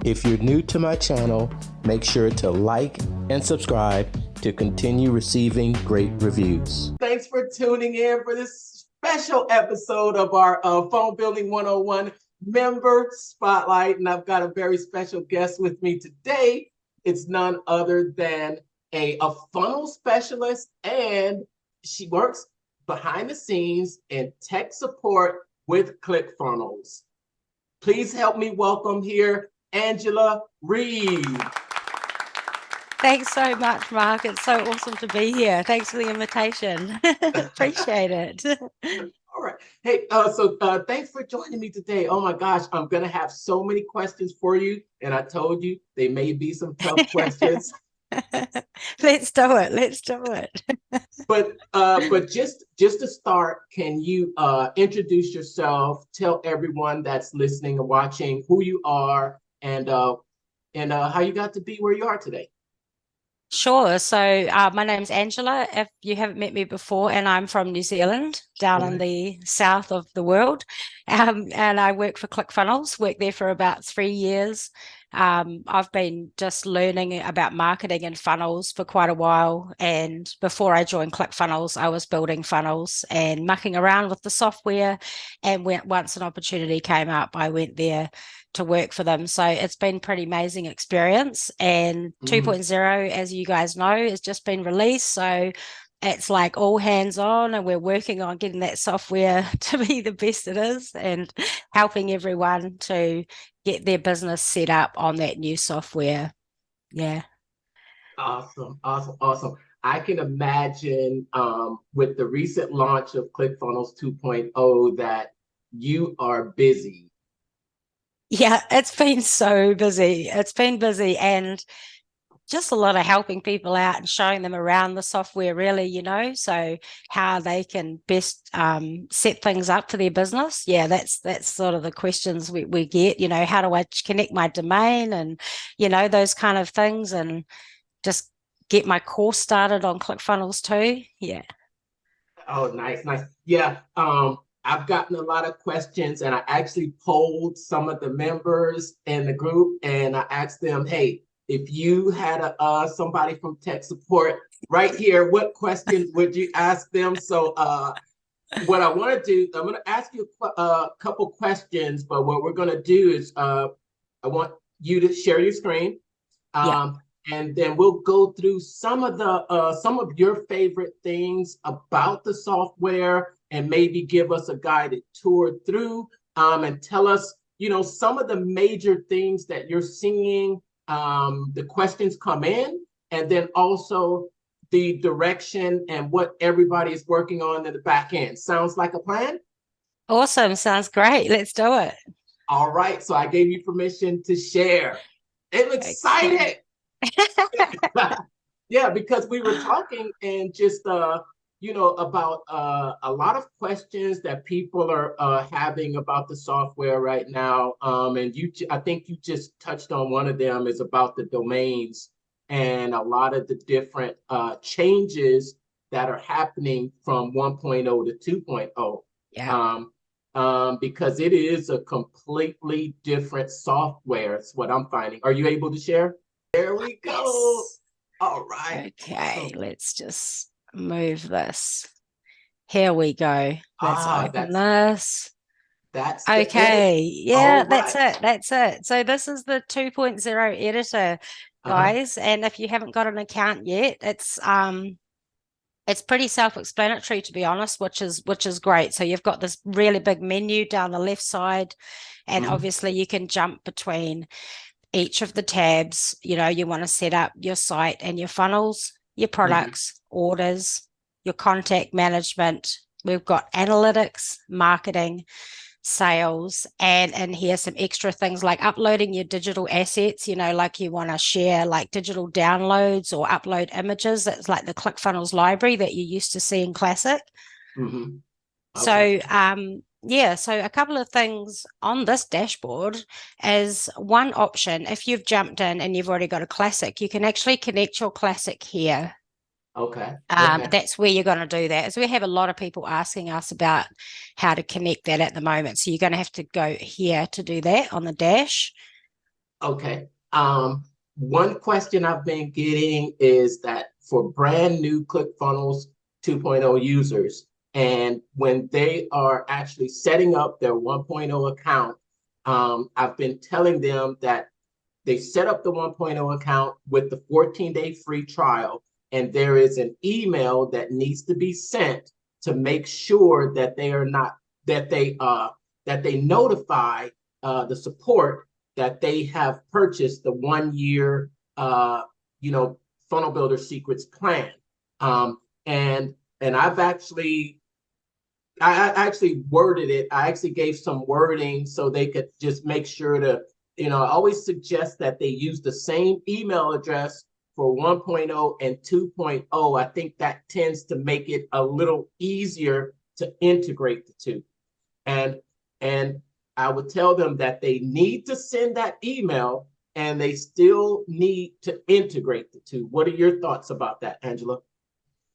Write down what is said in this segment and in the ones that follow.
If you're new to my channel, make sure to like and subscribe to continue receiving great reviews. Thanks for tuning in for this special episode of our Phone Building 101 Member Spotlight. And I've got a very special guest with me today. It's none other than a funnel specialist, and she works behind the scenes in tech support with Clickfunnels. Please help me welcome here Angela Reid. Thanks so much, Mark. It's so awesome to be here. Thanks for the invitation. Appreciate it. All right. Hey, thanks for joining me today. Oh my gosh, I'm going to have so many questions for you. And I told you they may be some tough questions. Let's do it. Let's do it. But just to start, can you introduce yourself, tell everyone that's listening and watching who you are and how you got to be where you are today? Sure. So my name's Angela, if you haven't met me before, and I'm from New Zealand, down in the south of the world. And I work for Clickfunnels, worked there for about 3 years. I've been just learning about marketing and funnels for quite a while. And before I joined Clickfunnels, I was building funnels and mucking around with the software. And once an opportunity came up, I went there to work for them. So it's been pretty amazing experience. And 2.0, as you guys know, has just been released. So it's like all hands on, and we're working on getting that software to be the best it is and helping everyone to get their business set up on that new software. Yeah. Awesome. I can imagine with the recent launch of Clickfunnels 2.0 that you are busy. Yeah, it's been so busy. It's been busy, and just a lot of helping people out and showing them around the software, really, so how they can best set things up for their business. Yeah, that's sort of the questions we get, how do I connect my domain and, those kind of things, and just get my course started on Clickfunnels too. Yeah. Oh, nice. Yeah. I've gotten a lot of questions, and I actually polled some of the members in the group, and I asked them, hey, if you had somebody from tech support right here, what question would you ask them? So what I want to do, I'm going to ask you a couple questions, but what we're going to do is I want you to share your screen. And then we'll go through some of your favorite things about the software, and maybe give us a guided tour through and tell us, some of the major things that you're seeing. The questions come in, and then also the direction and what everybody is working on in the back end. Sounds like a plan? Awesome. Sounds great. Let's do it. All right. So I gave you permission to share. I'm excited. Yeah, because we were talking and just about a lot of questions that people are having about the software right now. And I think you just touched on one of them, is about the domains and a lot of the different changes that are happening from 1.0 to 2.0. Yeah. Because it is a completely different software. It's what I'm finding. Are you able to share? There we go. Yes. All right. Okay, let's just move this. Here we go. Let's open this. That's okay. Yeah, right. That's it. So this is the 2.0 editor, guys. And if you haven't got an account yet, it's pretty self-explanatory, to be honest, which is great. So you've got this really big menu down the left side, and obviously you can jump between each of the tabs. You want to set up your site and your funnels, your products, orders, your contact management. We've got analytics, marketing, sales, and here's some extra things like uploading your digital assets, like you want to share like digital downloads or upload images. That's like the Clickfunnels library that you used to see in Classic. Okay. So a couple of things on this dashboard is one option. If you've jumped in and you've already got a Classic, you can actually connect your Classic here. Okay. That's where you're going to do that. So we have a lot of people asking us about how to connect that at the moment. So you're going to have to go here to do that on the dash. Okay. One question I've been getting is that for brand new ClickFunnels 2.0 users, and when they are actually setting up their 1.0 account, I've been telling them that they set up the 1.0 account with the 14-day free trial, and there is an email that needs to be sent to make sure that they are not that they notify the support that they have purchased the 1 year funnel builder secrets plan. And I've actually I actually worded it. I actually gave some wording so they could just make sure to, I always suggest that they use the same email address for 1.0 and 2.0. I think that tends to make it a little easier to integrate the two. And I would tell them that they need to send that email and they still need to integrate the two. What are your thoughts about that, Angela?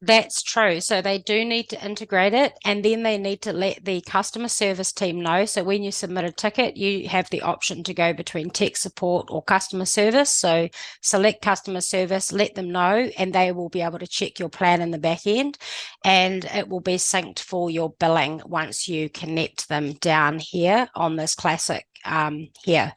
That's true. So they do need to integrate it, and then they need to let the customer service team know. So when you submit a ticket, you have the option to go between tech support or customer service. So select customer service, let them know, and they will be able to check your plan in the back end, and it will be synced for your billing once you connect them down here on this classic here.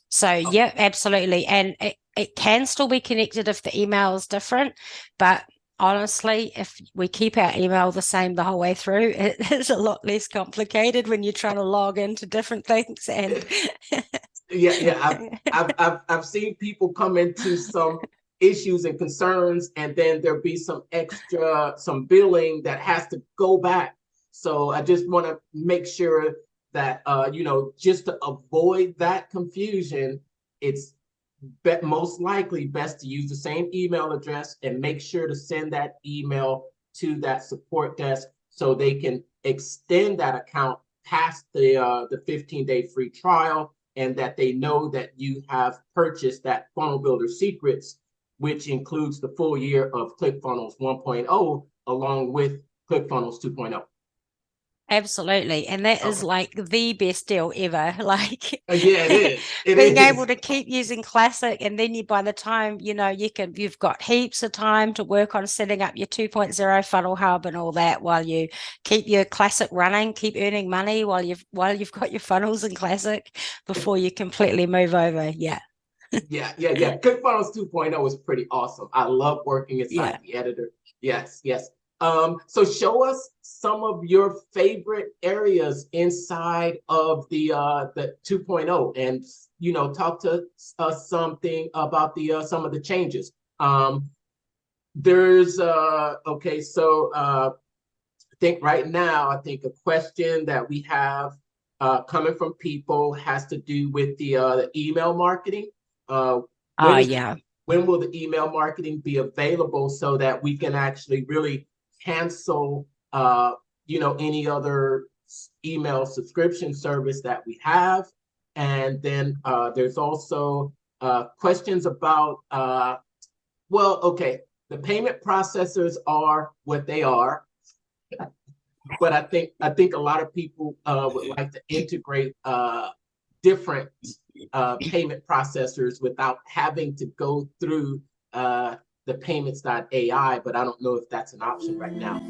So yeah, absolutely. And it can still be connected if the email is different, but honestly, if we keep our email the same the whole way through, it is a lot less complicated when you're trying to log into different things. And I've seen people come into some issues and concerns, and then there'll be some billing that has to go back. So I just want to make sure that just to avoid that confusion, it's most likely best to use the same email address and make sure to send that email to that support desk so they can extend that account past the 15-day free trial, and that they know that you have purchased that funnel builder secrets, which includes the full year of ClickFunnels 1.0 along with ClickFunnels 2.0. Absolutely. And that is like the best deal ever. Like yeah, it is. Being able to keep using Classic, and then by the time, you've got heaps of time to work on setting up your 2.0 funnel hub and all that while you keep your Classic running, keep earning money while you've got your funnels in Classic before you completely move over. Yeah. Yeah. ClickFunnels 2.0 is pretty awesome. I love working inside the editor. Yes. So show us some of your favorite areas inside of the 2.0, and talk to us something about the some of the changes. There's okay, so I think right now, a question that we have coming from people has to do with the email marketing. When will the email marketing be available so that we can actually really cancel any other email subscription service that we have? And then there's also questions about the payment processors are what they are, but I think a lot of people would like to integrate different payment processors without having to go through the payments.ai, but I don't know if that's an option right now.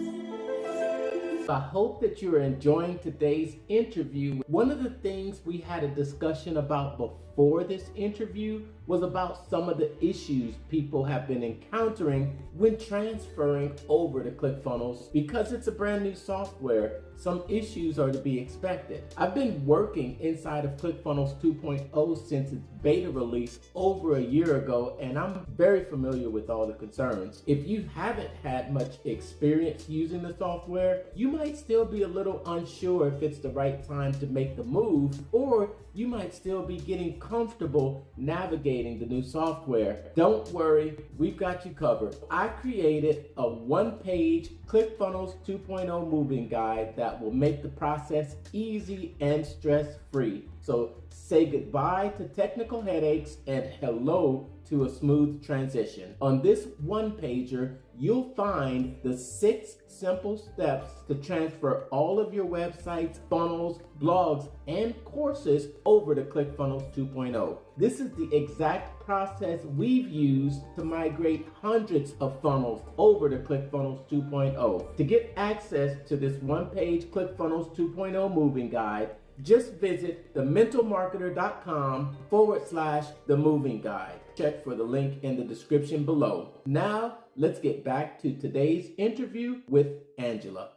I hope that you are enjoying today's interview. One of the things we had a discussion about before this interview was about some of the issues people have been encountering when transferring over to ClickFunnels. Because it's a brand new software, some issues are to be expected. I've been working inside of ClickFunnels 2.0 since its beta release over a year ago, and I'm very familiar with all the concerns. If you haven't had much experience using the software, you might still be a little unsure if it's the right time to make the move, or you might still be getting comfortable navigating the new software. Don't worry, we've got you covered. I created a one-page ClickFunnels 2.0 moving guide that will make the process easy and stress-free. So say goodbye to technical headaches and hello to a smooth transition. On this one-pager, you'll find the 6 simple steps to transfer all of your websites, funnels, blogs, and courses over to Clickfunnels 2.0. This is the exact process we've used to migrate hundreds of funnels over to Clickfunnels 2.0. To get access to this one-page Clickfunnels 2.0 moving guide, just visit thementalmarketer.com/the moving guide. Check for the link in the description below. Now, let's get back to today's interview with Angela.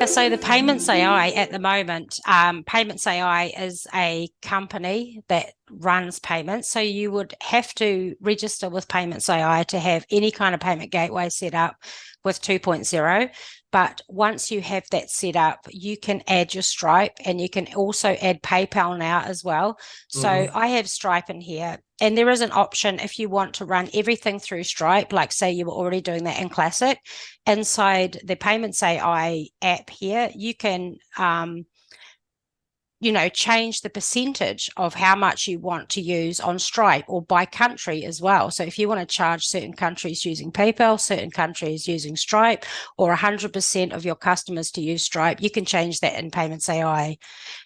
So the Payments AI at the moment, Payments AI is a company that runs payments. So you would have to register with Payments AI to have any kind of payment gateway set up with 2.0. But once you have that set up, you can add your Stripe, and you can also add PayPal now as well. So I have Stripe in here, and there is an option if you want to run everything through Stripe, like say you were already doing that in Classic. Inside the Payments AI app here, you can change the percentage of how much you want to use on Stripe, or by country as well. So if you want to charge certain countries using PayPal, certain countries using Stripe, or 100% of your customers to use Stripe, you can change that in Payments AI.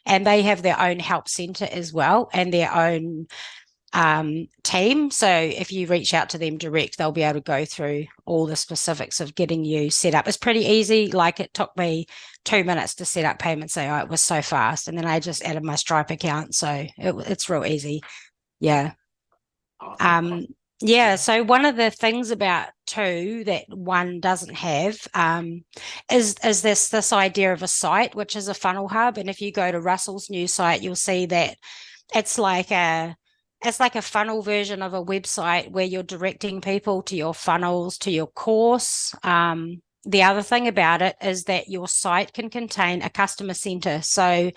And they have their own help center as well, and their own team. So if you reach out to them direct, they'll be able to go through all the specifics of getting you set up. It's pretty easy. Like, it took me 2 minutes to set up Payments AI. It was so fast. And then I just added my Stripe account. So it's real easy. Yeah. Awesome. Yeah. So one of the things about two that one doesn't have is this idea of a site, which is a funnel hub. And if you go to Russell's new site, you'll see that it's like a funnel version of a website where you're directing people to your funnels, to your course. The other thing about it is that your site can contain a customer center. So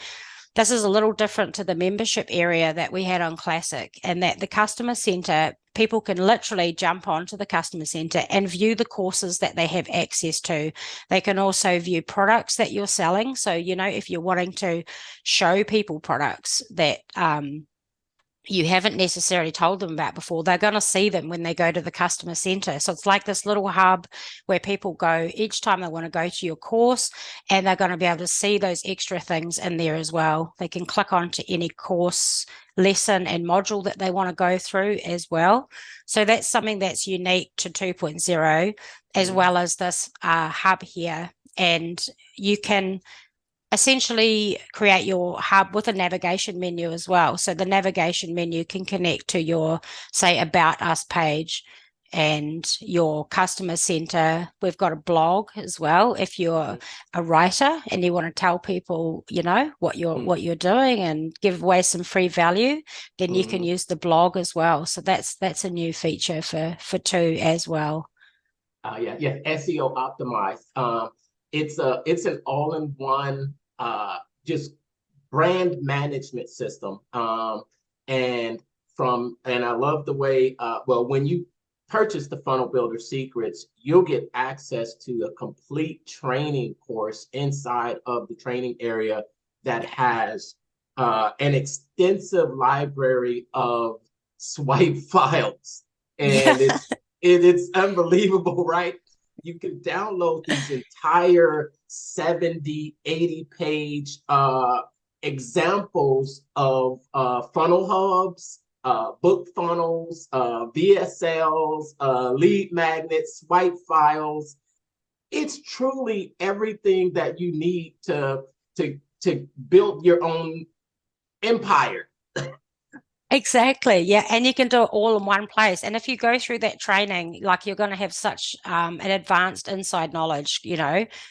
this is a little different to the membership area that we had on Classic, and that the customer center, people can literally jump onto the customer center and view the courses that they have access to. They can also view products that you're selling. So, if you're wanting to show people products that you haven't necessarily told them about before, they're going to see them when they go to the customer center. So it's like this little hub where people go each time they want to go to your course, and they're going to be able to see those extra things in there as well. They can click onto any course, lesson, and module that they want to go through as well. So that's something that's unique to 2.0, as well as this hub here. And you can essentially create your hub with a navigation menu as well. So the navigation menu can connect to your, say, About Us page and your customer center. We've got a blog as well. If you're a writer and you want to tell people, what you're doing and give away some free value, then you can use the blog as well. So that's a new feature for two as well. Yeah, SEO optimized. It's an all-in-one just brand management system. And I love the way, when you purchase the Funnel Builder Secrets, you'll get access to a complete training course inside of the training area that has an extensive library of swipe files. And it's unbelievable, right? You can download these entire 70, 80-page examples of funnel hubs, book funnels, VSLs, lead magnets, swipe files. It's truly everything that you need to build your own empire. Exactly. Yeah. And you can do it all in one place. And if you go through that training, like, you're going to have such an advanced inside knowledge,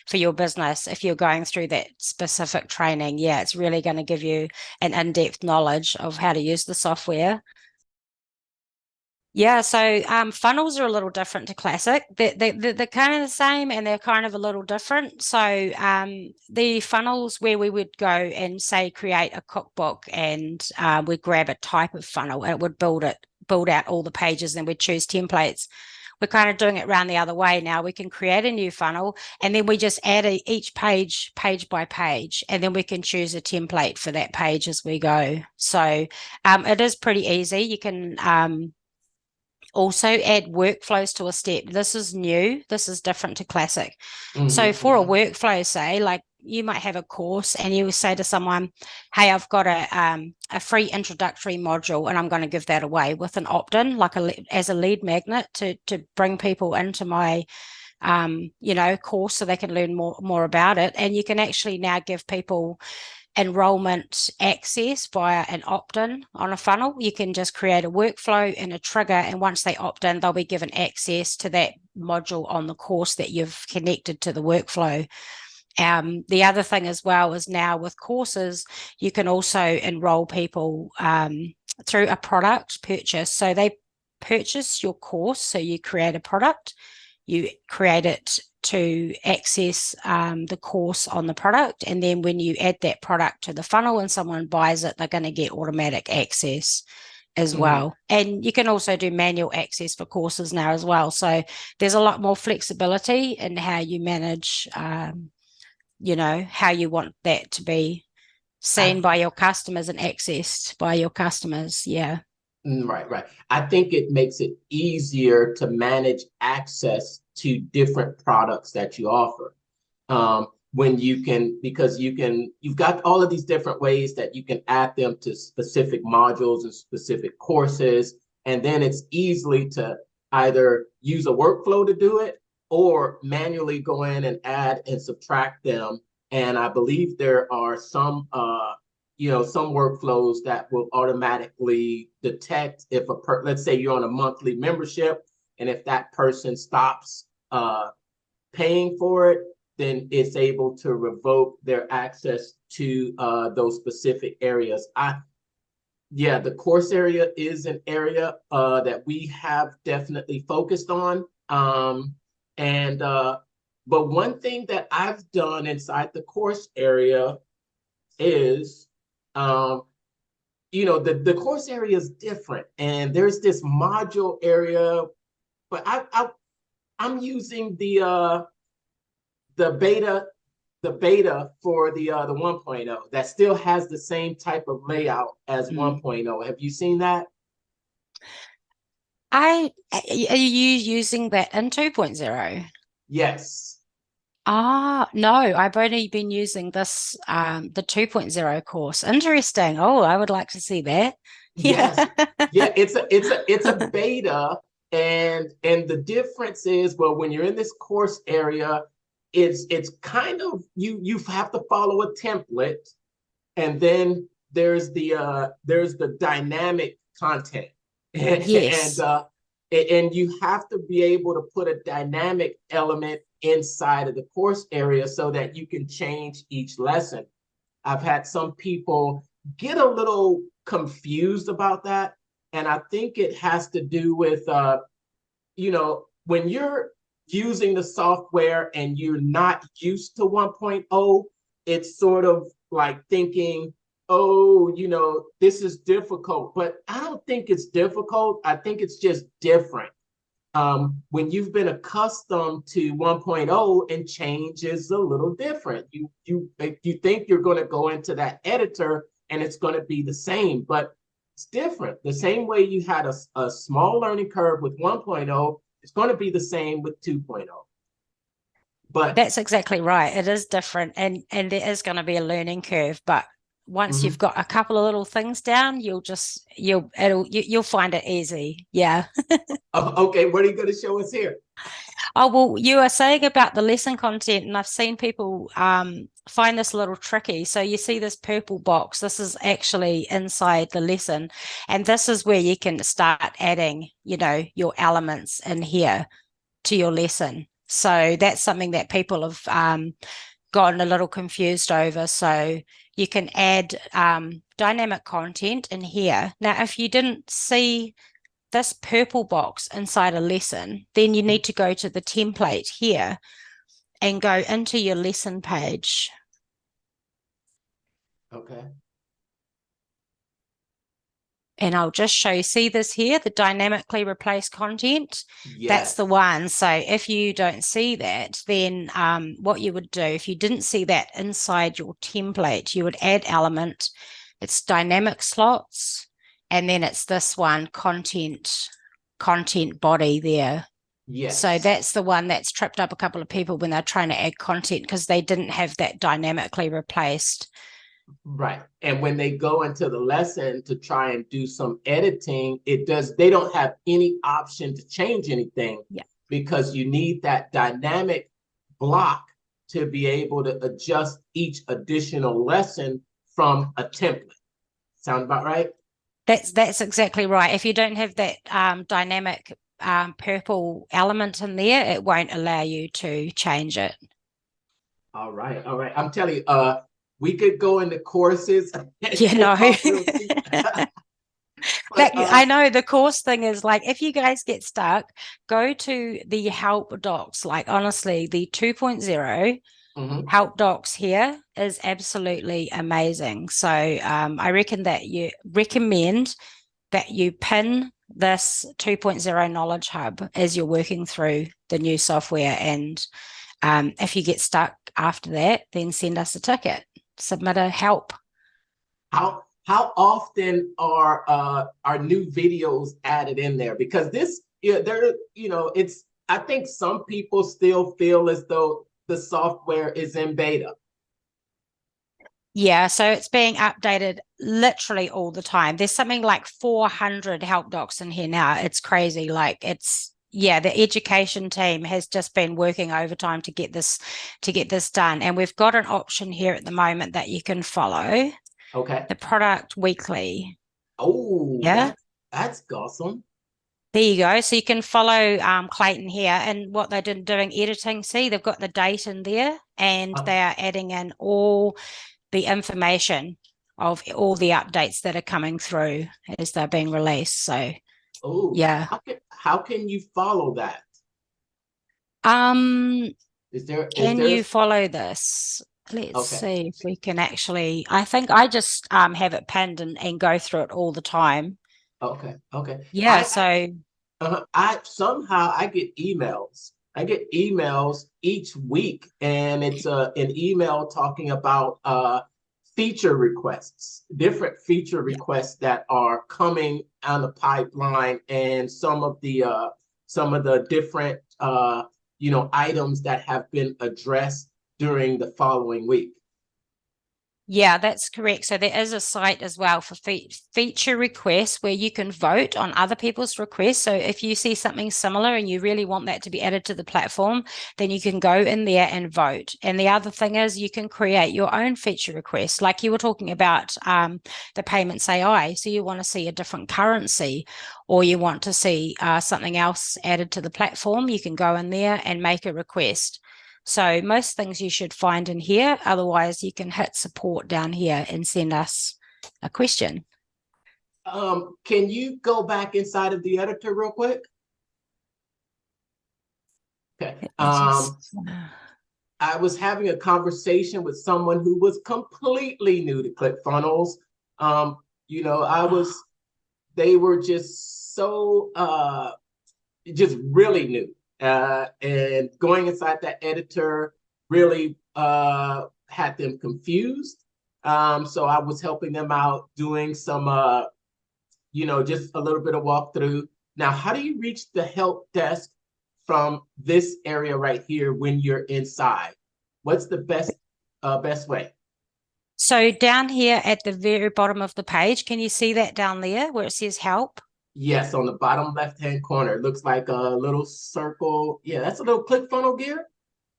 for your business. If you're going through that specific training, it's really going to give you an in-depth knowledge of how to use the software. Yeah, so funnels are a little different to Classic. They're kind of the same, and they're kind of a little different. So the funnels, where we would go and, say, create a cookbook, and we'd grab a type of funnel, and it would build out all the pages, and we'd choose templates. we're kind of doing it around the other way now. We can create a new funnel, and then we just add each page by page, and then we can choose a template for that page as we go. So it is pretty easy. You can also add workflows to a step. This is new. This is different to classic. So for a workflow, say, like you might have a course and you say to someone, hey, I've got a free introductory module and I'm going to give that away with an opt-in, like as a lead magnet to bring people into my course so they can learn more about it. And you can actually now give people enrollment access via an opt-in on a funnel. You can just create a workflow and a trigger, and once they opt in, they'll be given access to that module on the course that you've connected to the workflow. The other thing as well is now with courses, you can also enroll people through a product purchase. So they purchase your course, so you create a product, you create it to access the course on the product. And then when you add that product to the funnel and someone buys it, they're going to get automatic access as well. And you can also do manual access for courses now as well. So there's a lot more flexibility in how you manage, how you want that to be seen by your customers and accessed by your customers. Yeah. Right. I think it makes it easier to manage access to different products that you offer. When you can, because you've got all of these different ways that you can add them to specific modules and specific courses. And then it's easily to either use a workflow to do it or manually go in and add and subtract them. And I believe there are some some workflows that will automatically detect if let's say you're on a monthly membership, and if that person stops paying for it, then it's able to revoke their access to those specific areas. The course area is an area that we have definitely focused on. But one thing that I've done inside the course area is the course area is different, and there's this module area, but I'm using the beta for the 1.0 that still has the same type of layout as 1.0. Have you seen that? Are you using that in 2.0? Yes. No, I've only been using this, the 2.0 course. Interesting. Oh, I would like to see that. Yes. Yeah, it's a beta, and the difference is, well, when you're in this course area, it's kind of you have to follow a template, and then there's the dynamic content. Yes. And you have to be able to put a dynamic element inside of the course area so that you can change each lesson. I've had some people get a little confused about that. And I think it has to do with, when you're using the software and you're not used to 1.0, it's sort of like thinking, oh, this is difficult. But I don't think it's difficult. I think it's just different. When you've been accustomed to 1.0 and change is a little different. You think you're going to go into that editor and it's going to be the same, but it's different. The same way you had a small learning curve with 1.0, it's going to be the same with 2.0. But that's exactly right. It is different, and there is going to be a learning curve, but once you've got a couple of little things down, you'll find it easy. Yeah. Okay, what are you going to show us here? Oh, well, you are saying about the lesson content, and I've seen people find this a little tricky. So you see this purple box. This is actually inside the lesson, and this is where you can start adding, your elements in here to your lesson. So that's something that people have gotten a little confused over. So you can add dynamic content in here. Now, if you didn't see this purple box inside a lesson, then you need to go to the template here and go into your lesson page. Okay. And I'll just show you, see this here, the dynamically replaced content? Yes. That's the one. So if you don't see that, then what you would do, if you didn't see that inside your template, you would add element. It's dynamic slots, and then it's this one, content body there. Yes. So that's the one that's tripped up a couple of people when they're trying to add content because they didn't have that dynamically replaced. Right. And when they go into the lesson to try and do some editing, they don't have any option to change anything. Yeah. Because you need that dynamic block to be able to adjust each additional lesson from a template. Sound about right? That's exactly right. If you don't have that dynamic purple element in there, it won't allow you to change it. All right. All right. I'm telling you, we could go into courses. You know. But, I know the course thing is like, if you guys get stuck, go to the help docs. Like, honestly, the 2.0 help docs here is absolutely amazing. So I recommend that you pin this 2.0 knowledge hub as you're working through the new software. And if you get stuck after that, then send us a ticket, submit a help. How often are new videos added in there? Because I think some people still feel as though the software is in beta. Yeah, so it's being updated literally all the time. There's something like 400 help docs in here now. It's crazy. Like the education team has just been working overtime to get this done. And we've got an option here at the moment that you can follow. Okay. The product weekly. Oh, yeah, that's awesome. There you go. So you can follow Clayton here, and what they're doing editing. See, they've got the date in there, and they are adding in all the information of all the updates that are coming through as they're being released. So, yeah. How can you follow that? Can you follow this? Let's see if we can actually. I think I just have it pinned and go through it all the time. Okay. Yeah. I somehow get emails. I get emails each week, and it's an email talking about feature requests, different feature requests that are coming on the pipeline, and some of the different items that have been addressed during the following week. Yeah, that's correct. So there is a site as well for feature requests where you can vote on other people's requests. So if you see something similar and you really want that to be added to the platform, then you can go in there and vote. And the other thing is you can create your own feature requests. Like you were talking about the payments AI. So you want to see a different currency, or you want to see something else added to the platform, you can go in there and make a request. So most things you should find in here. Otherwise, you can hit support down here and send us a question. Can you go back inside of the editor real quick? Okay. I was having a conversation with someone who was completely new to Clickfunnels. They were just so just really new. And going inside that editor really had them confused. So I was helping them out, doing some, just a little bit of walkthrough. Now, how do you reach the help desk from this area right here when you're inside? What's the best way? So down here at the very bottom of the page, can you see that down there where it says help? Yes, on the bottom left-hand corner. It looks like a little circle. Yeah, that's a little ClickFunnels gear.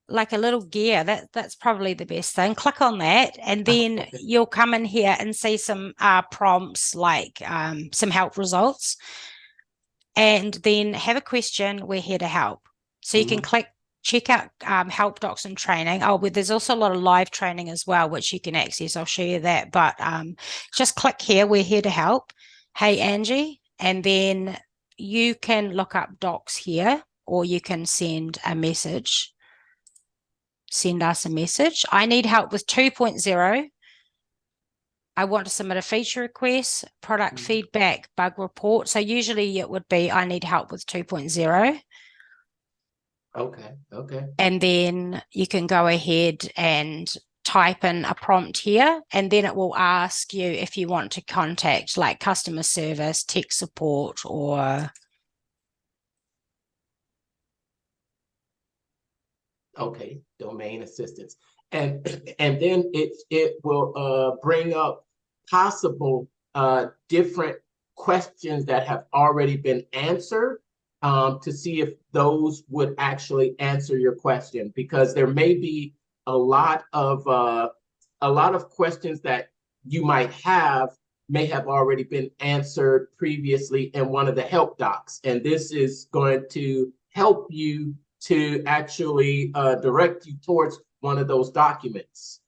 Like a little gear. That's probably the best thing. Click on that, and then you'll come in here and see some prompts, like some help results. And then have a question. We're here to help. So you can check out help docs and training. But there's also a lot of live training as well, which you can access. I'll show you that. But just click here. We're here to help. Hey, Angie. And then you can look up docs here, or you can send a message. Send us a message. I need help with 2.0. I want to submit a feature request, product feedback, bug report. So usually it would be, I need help with 2.0. Okay. And then you can go ahead and type in a prompt here, and then it will ask you if you want to contact like customer service, tech support, or domain assistance. And then it will bring up possible different questions that have already been answered, to see if those would actually answer your question, because there may be a lot of questions that you might have may have already been answered previously in one of the help docs, and this is going to help you to actually direct you towards one of those documents.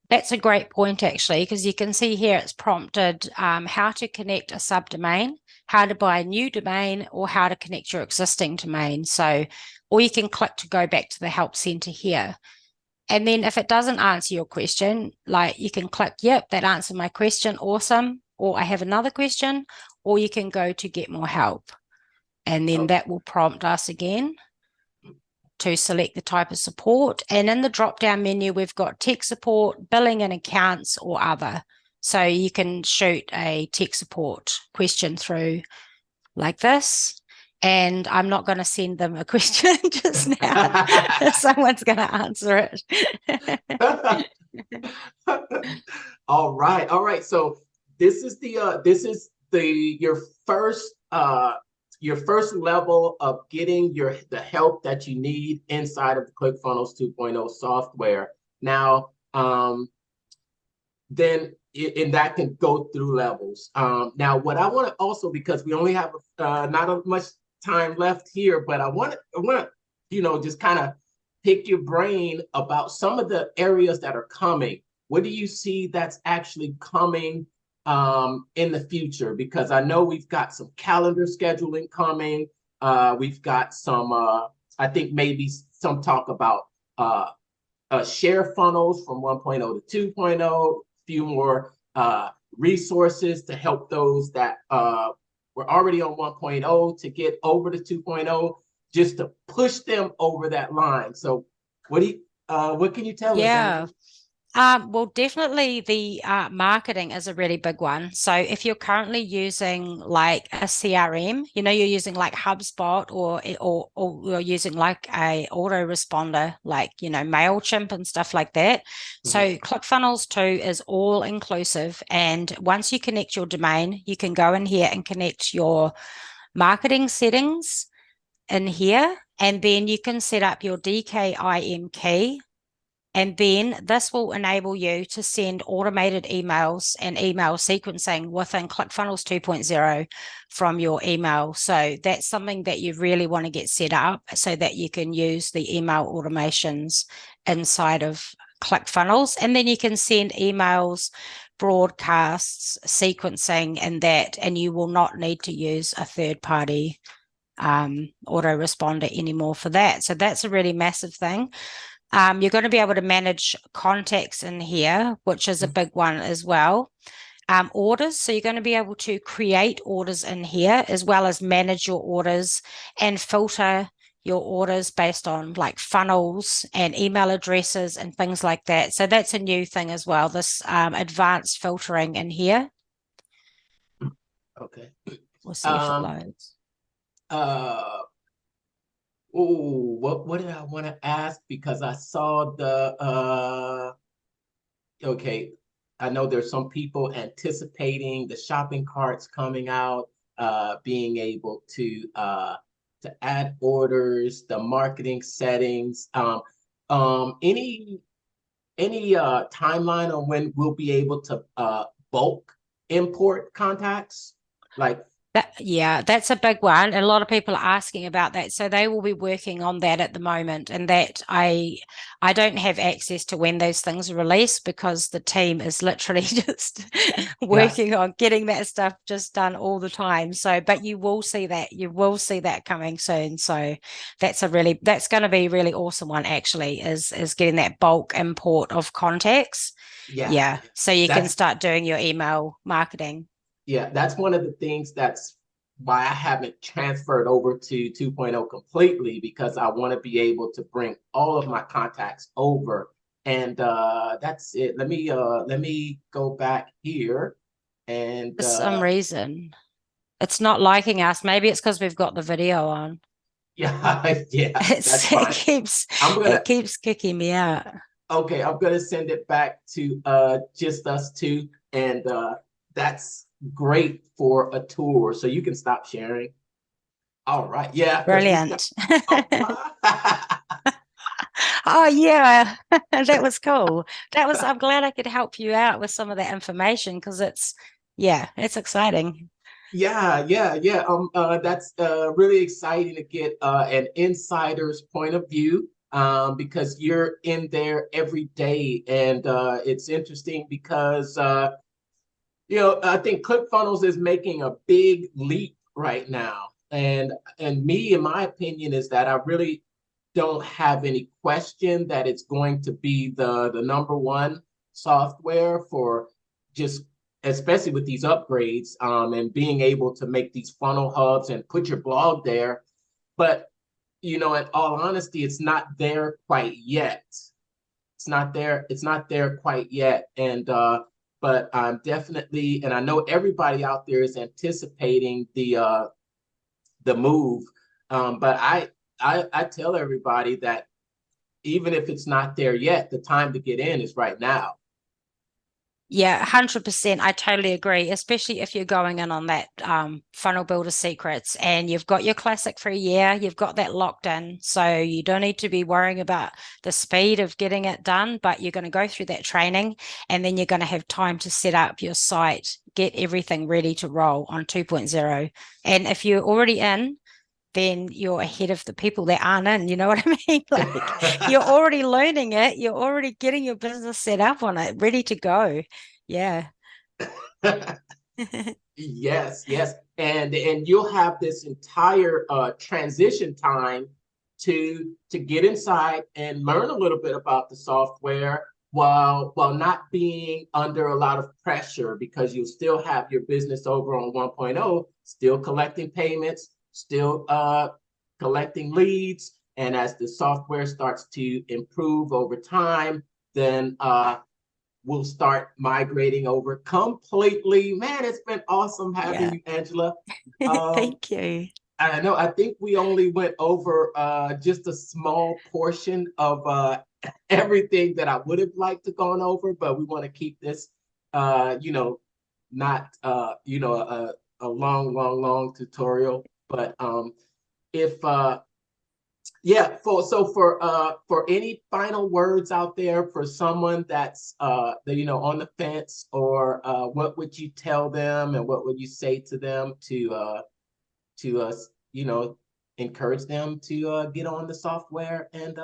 That's a great point, actually, because you can see here it's prompted how to connect a subdomain, how to buy a new domain, or how to connect your existing domain. So, or you can click to go back to the help center here. And then if it doesn't answer your question, like you can click, yep, that answered my question, awesome. Or I have another question, or you can go to get more help. And then that will prompt us again to select the type of support. And in the drop-down menu, we've got tech support, billing and accounts, or other. So you can shoot a tech support question through like this. And I'm not going to send them a question just now. Someone's going to answer it. All right. So this is your first level of getting the help that you need inside of the ClickFunnels 2.0 software. Now, then that can go through levels. Now, what I want to also, because we only have not much time left here, but I want to just kind of pick your brain about some of the areas that are coming. What do you see that's actually coming in the future? Because I know we've got some calendar scheduling coming. We've got some, I think maybe some talk about share funnels from 1.0 to 2.0, a few more resources to help those that were already on 1.0 to get over to 2.0, just to push them over that line. So what can you tell us? Yeah. Well, definitely the marketing is a really big one. So if you're currently using like a CRM, you're using like HubSpot or you're using like a autoresponder, like, MailChimp and stuff like that. So ClickFunnels 2 is all inclusive. And once you connect your domain, you can go in here and connect your marketing settings in here. And then you can set up your DKIM key. And then this will enable you to send automated emails and email sequencing within ClickFunnels 2.0 from your email. So that's something that you really want to get set up so that you can use the email automations inside of ClickFunnels. And then you can send emails, broadcasts, sequencing, and you will not need to use a third-party autoresponder anymore for that. So that's a really massive thing. You're going to be able to manage contacts in here, which is a big one as well. Orders. So you're going to be able to create orders in here, as well as manage your orders and filter your orders based on like funnels and email addresses and things like that. So that's a new thing as well, this advanced filtering in here. Okay. We'll see if it loads. What did I want to ask? Because I saw okay, I know there's some people anticipating the shopping carts coming out, being able to add orders, the marketing settings. Any timeline on when we'll be able to bulk import contacts? Like, that's a big one. And a lot of people are asking about that. So they will be working on that at the moment. And that I don't have access to when those things are released, because the team is literally just working on getting that stuff just done all the time. So, but you will see that coming soon. So that's going to be a really awesome one, actually, is getting that bulk import of contacts. Yeah, Yeah. So you can that's start doing your email marketing. yeah, that's one of the things that's why I haven't transferred over to 2.0 completely, because I want to be able to bring all of my contacts over. And that's it. Let me go back here and For some reason, it's not liking us. Maybe it's because we've got the video on. yeah, yeah, that's It's fine. I'm it gonna keeps kicking me out. Okay, I'm gonna send it back to just us two, and that's great for a tour. So you can stop sharing. All right, yeah, because we've got. Brilliant. Oh, wow. Oh yeah, that was cool. I'm glad I could help you out with some of that information because it's exciting. Yeah, yeah, yeah. That's really exciting to get an insider's point of view, because you're in there every day, and it's interesting because I think ClickFunnels is making a big leap right now. And me, in my opinion, is that I really don't have any question that it's going to be the number one software for just, especially with these upgrades, and being able to make these funnel hubs and put your blog there. But in all honesty, it's not there quite yet. It's not there quite yet. And but I'm definitely, and I know everybody out there is anticipating the move. But I tell everybody that even if it's not there yet, the time to get in is right now. Yeah, 100%. I totally agree, especially if you're going in on that funnel builder secrets and you've got your classic for a year, you've got that locked in. So you don't need to be worrying about the speed of getting it done, but you're going to go through that training and then you're going to have time to set up your site, get everything ready to roll on 2.0. And if you're already in, then you're ahead of the people that aren't in. You know what I mean? Like you're already learning it, you're already getting your business set up on it, ready to go. Yeah. Yes, yes. And you'll have this entire transition time to get inside and learn a little bit about the software while not being under a lot of pressure, because you'll still have your business over on 1.0, still collecting payments, still collecting leads. And as the software starts to improve over time, then we'll start migrating over completely. Man, it's been awesome having Yeah. you, Angela. Um, Thank you. I know, I think we only went over just a small portion of everything that I would have liked to gone over, but we want to keep this, not, a long, long, long tutorial. But if yeah, for any final words out there for someone that's on the fence, or what would you tell them, and what would you say to them to encourage them to get on the software and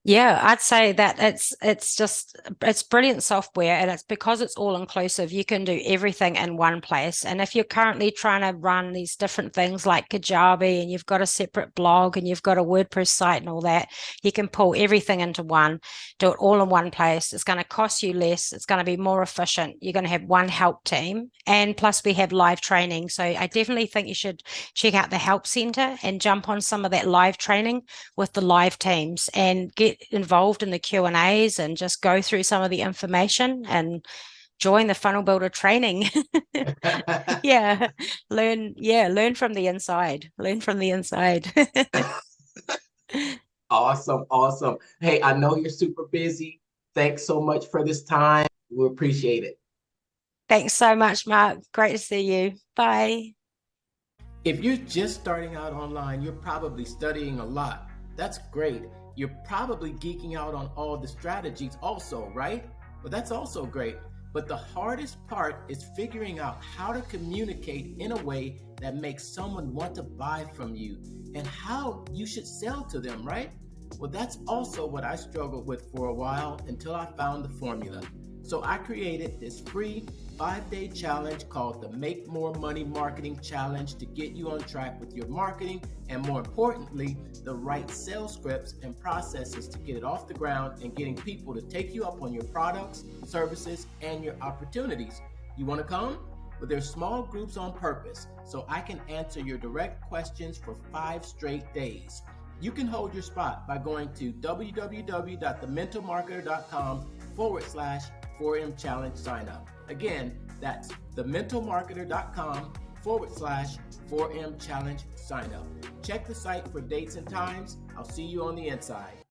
Yeah, I'd say that it's brilliant software, and it's because it's all inclusive. You can do everything in one place. And if you're currently trying to run these different things like Kajabi, and you've got a separate blog and you've got a WordPress site and all that, you can pull everything into one, do it all in one place. It's going to cost you less. It's going to be more efficient. You're going to have one help team, and plus we have live training. So I definitely think you should check out the help center and jump on some of that live training with the live teams and get involved in the Q&As and just go through some of the information and join the funnel builder training. Yeah, learn from the inside. Learn from the inside. Awesome, awesome. Hey, I know you're super busy. Thanks so much for this time. We appreciate it. Thanks so much, Mark. Great to see you. Bye. If you're just starting out online, you're probably studying a lot. That's great. You're probably geeking out on all the strategies also, right? Well, that's also great. But the hardest part is figuring out how to communicate in a way that makes someone want to buy from you, and how you should sell to them, right? Well, that's also what I struggled with for a while, until I found the formula. So I created this free 5-day challenge called the Make More Money Marketing Challenge to get you on track with your marketing and, more importantly, the right sales scripts and processes to get it off the ground and getting people to take you up on your products, services, and your opportunities. You want to come? But there's small groups on purpose so I can answer your direct questions for 5 straight days. You can hold your spot by going to www.thementalmarketer.com/4M challenge sign up. Again, that's thementalmarketer.com/4M challenge sign up. Check the site for dates and times. I'll see you on the inside.